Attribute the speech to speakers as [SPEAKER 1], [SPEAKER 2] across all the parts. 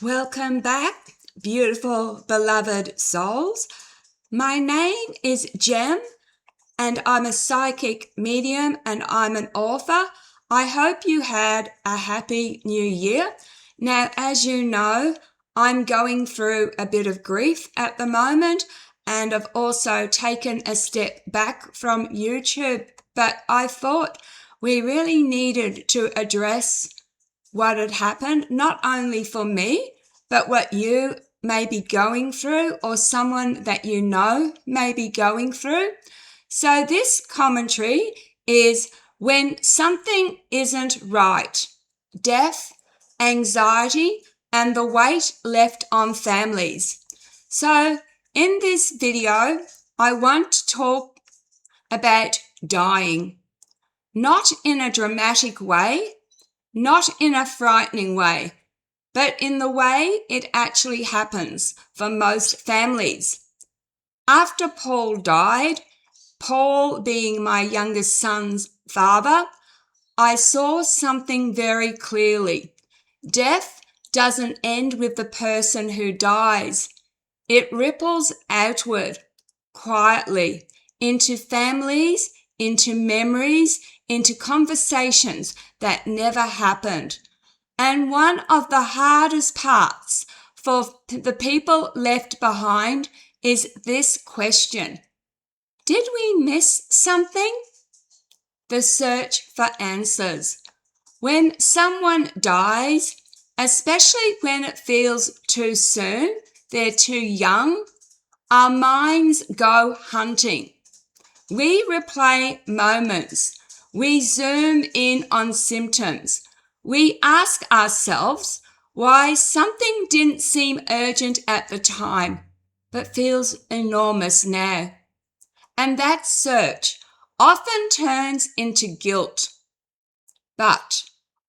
[SPEAKER 1] Welcome back, beautiful, beloved souls. My name is Jem, and I'm a psychic medium and I'm an author. I hope you had a happy new year. Now, as you know, I'm going through a bit of grief at the moment, and I've also taken a step back from YouTube, but I thought we really needed to address what had happened, not only for me, but what you may be going through or someone that you know may be going through. So this commentary is when something isn't right: death, anxiety, and the weight left on families. So in this video, I want to talk about dying, not in a dramatic way, not in a frightening way, but in the way it actually happens for most families. After Paul died, Paul being my youngest son's father, I saw something very clearly. Death doesn't end with the person who dies. It ripples outward, quietly, into families, into memories, into conversations that never happened. And one of the hardest parts for the people left behind is this question: did we miss something? The search for answers. When someone dies, especially when it feels too soon, they're too young, our minds go hunting. We replay moments. We zoom in on symptoms. We ask ourselves why something didn't seem urgent at the time, but feels enormous now. And that search often turns into guilt. But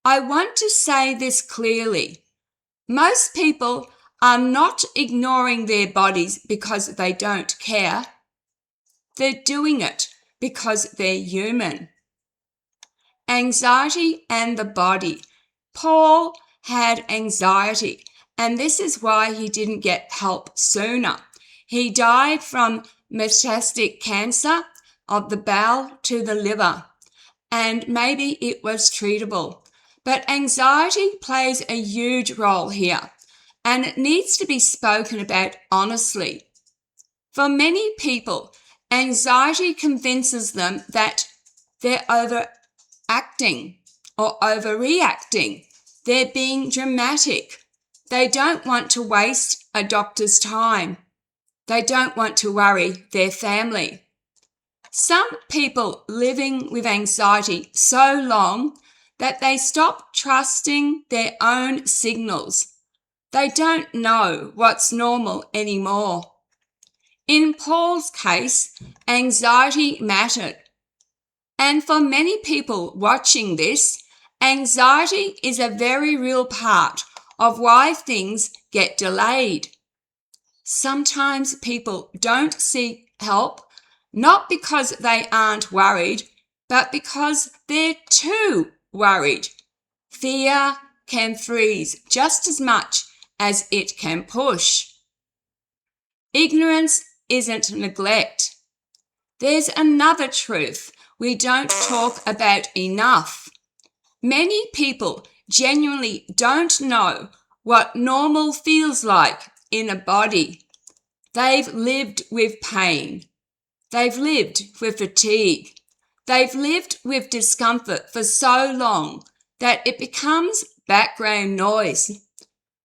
[SPEAKER 1] I want to say this clearly. Most people are not ignoring their bodies because they don't care. They're doing it because they're human. Anxiety and the body. Paul had anxiety, and this is why he didn't get help sooner. He died from metastatic cancer of the bowel to the liver, and maybe it was treatable. But anxiety plays a huge role here, and it needs to be spoken about honestly. For many people, anxiety convinces them that they're overacting or overreacting. They're being dramatic. They don't want to waste a doctor's time. They don't want to worry their family. Some people living with anxiety so long that they stop trusting their own signals. They don't know what's normal anymore. In Paul's case, anxiety mattered. And for many people watching this, anxiety is a very real part of why things get delayed. Sometimes people don't seek help, not because they aren't worried, but because they're too worried. Fear can freeze just as much as it can push. Ignorance isn't neglect. There's another truth we don't talk about enough. Many people genuinely don't know what normal feels like in a body. They've lived with pain. They've lived with fatigue. They've lived with discomfort for so long that it becomes background noise.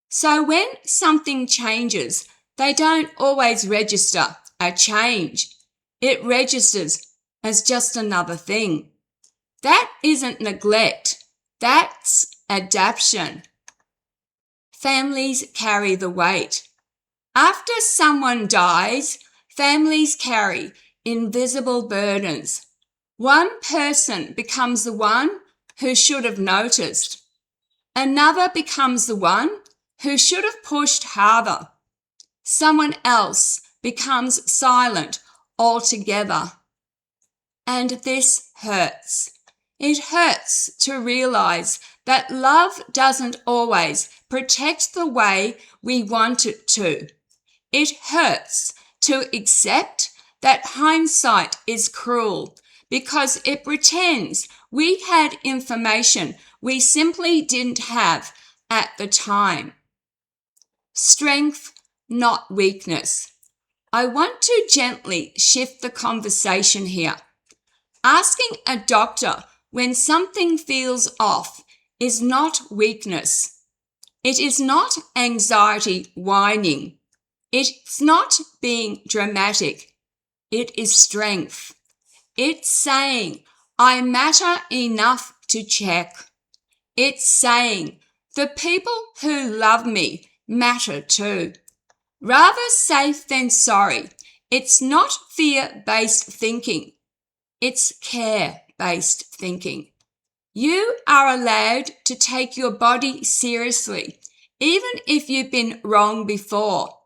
[SPEAKER 1] So when something changes, they don't always register a change. It registers as just another thing. That isn't neglect. That's adaptation. Families carry the weight. After someone dies, families carry invisible burdens. One person becomes the one who should have noticed. Another becomes the one who should have pushed harder. Someone else becomes silent altogether. And this hurts. It hurts to realize that love doesn't always protect the way we want it to. It hurts to accept that hindsight is cruel because it pretends we had information we simply didn't have at the time. Strength, not weakness. I want to gently shift the conversation here. Asking a doctor when something feels off is not weakness. It is not anxiety whining. It's not being dramatic. It is strength. It's saying, I matter enough to check. It's saying, the people who love me matter too. Rather safe than sorry. It's not fear-based thinking. It's care-based thinking. You are allowed to take your body seriously, even if you've been wrong before,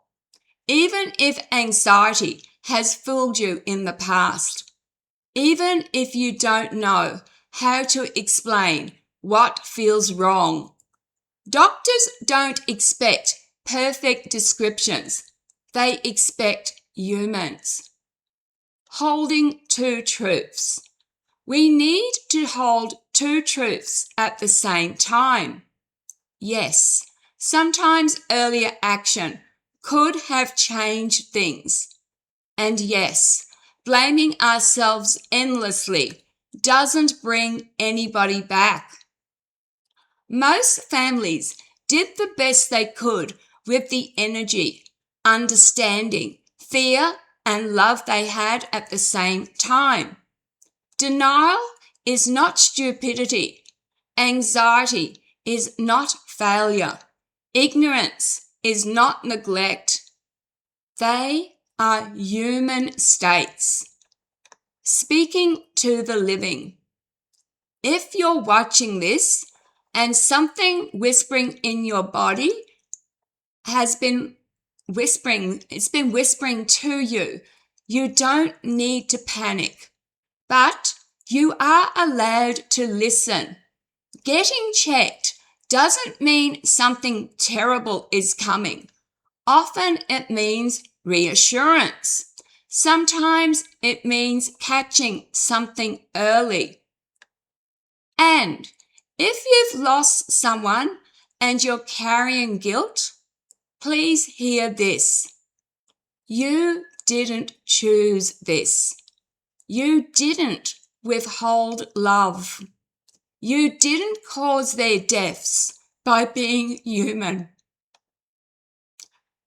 [SPEAKER 1] even if anxiety has fooled you in the past, even if you don't know how to explain what feels wrong. Doctors don't expect perfect descriptions. They expect humans. Holding two truths. We need to hold two truths at the same time. Yes, sometimes earlier action could have changed things. And yes, blaming ourselves endlessly doesn't bring anybody back. Most families did the best they could with the energy, understanding, fear, and love they had at the same time. Denial is not stupidity. Anxiety is not failure. Ignorance is not neglect. They are human states. Speaking to the living. If you're watching this and something whispering in your body has been whispering, it's been whispering to you, you don't need to panic, but you are allowed to listen. Getting checked doesn't mean something terrible is coming. Often it means reassurance. Sometimes it means catching something early. And if you've lost someone and you're carrying guilt, please hear this. You didn't choose this. You didn't withhold love. You didn't cause their deaths by being human.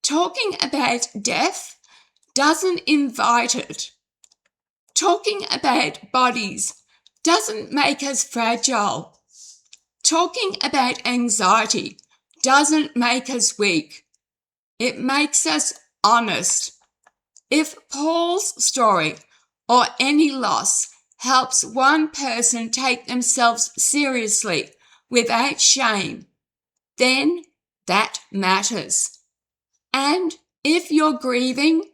[SPEAKER 1] Talking about death doesn't invite it. Talking about bodies doesn't make us fragile. Talking about anxiety doesn't make us weak. It makes us honest. If Paul's story or any loss helps one person take themselves seriously without shame, then that matters. And if you're grieving,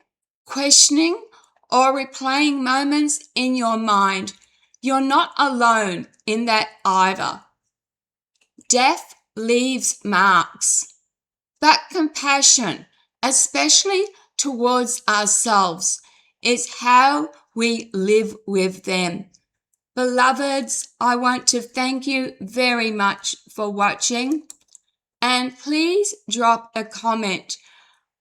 [SPEAKER 1] questioning, or replaying moments in your mind, you're not alone in that either. Death leaves marks, but compassion, especially towards ourselves, is how we live with them. Beloveds, I want to thank you very much for watching, and please drop a comment.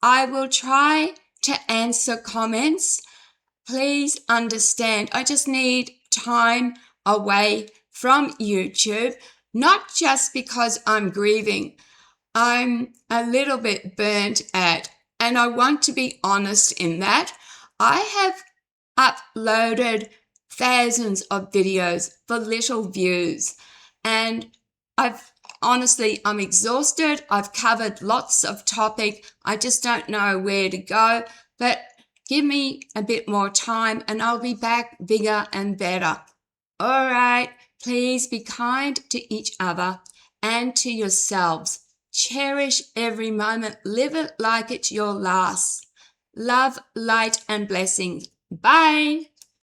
[SPEAKER 1] I will try to answer comments. Please understand, I just need time away from YouTube, not just because I'm grieving. I'm a little bit burnt out, and I want to be honest in that. I have uploaded thousands of videos for little views, and I'm exhausted. I've covered lots of topic. I just don't know where to go, but give me a bit more time and I'll be back bigger and better. All right, please be kind to each other and to yourselves. Cherish every moment. Live it like it's your last. Love, light, and blessings. Bye.